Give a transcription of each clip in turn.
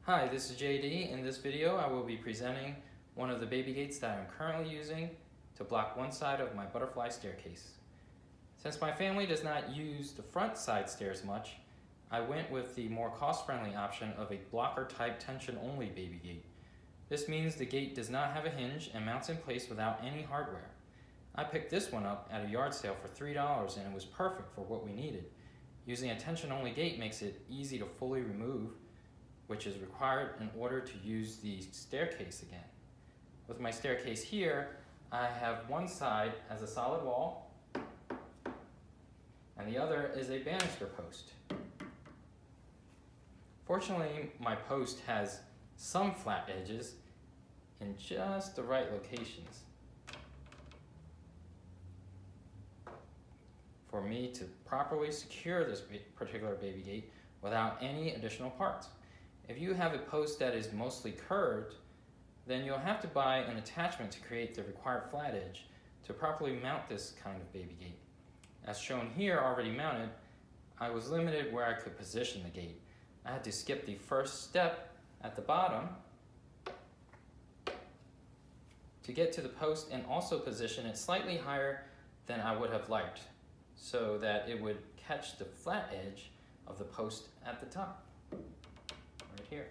Hi, this is JD. In this video, I will be presenting one of the baby gates that I'm currently using to block one side of my butterfly staircase. Since my family does not use the front side stairs much, I went with the more cost-friendly option of a blocker type tension-only baby gate. This means the gate does not have a hinge and mounts in place without any hardware. I picked this one up at a yard sale for $3 and it was perfect for what we needed. Using a tension-only gate makes it easy to fully remove, which is required in order to use the staircase again. With my staircase here, I have one side as a solid wall and the other is a banister post. Fortunately, my post has some flat edges in just the right locations for me to properly secure this particular baby gate without any additional parts. If you have a post that is mostly curved, then you'll have to buy an attachment to create the required flat edge to properly mount this kind of baby gate. As shown here, already mounted, I was limited where I could position the gate. I had to skip the first step at the bottom to get to the post and also position it slightly higher than I would have liked so that it would catch the flat edge of the post at the top. Right here.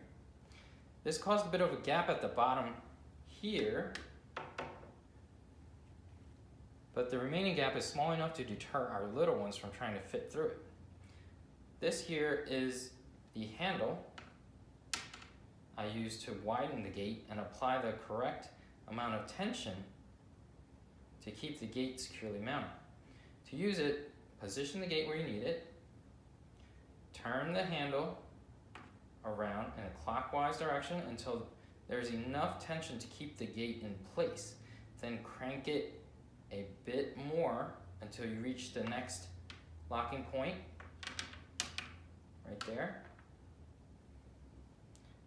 This caused a bit of a gap at the bottom here, but the remaining gap is small enough to deter our little ones from trying to fit through it. This here is the handle I use to widen the gate and apply the correct amount of tension to keep the gate securely mounted. To use it, position the gate where you need it, turn the handle around in a clockwise direction until there's enough tension to keep the gate in place. Then crank it a bit more until you reach the next locking point, right there,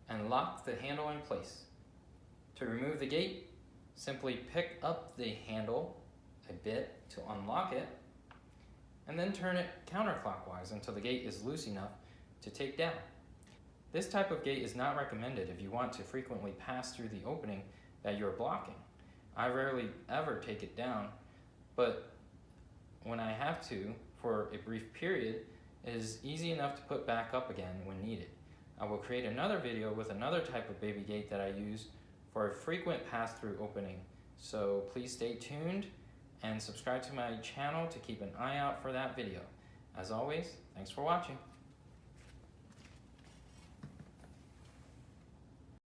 and lock the handle in place. To remove the gate, simply pick up the handle a bit to unlock it, and then turn it counterclockwise until the gate is loose enough to take down. This type of gate is not recommended if you want to frequently pass through the opening that you're blocking. I rarely ever take it down, but when I have to, for a brief period, it is easy enough to put back up again when needed. I will create another video with another type of baby gate that I use for a frequent pass-through opening. So please stay tuned and subscribe to my channel to keep an eye out for that video. As always, thanks for watching.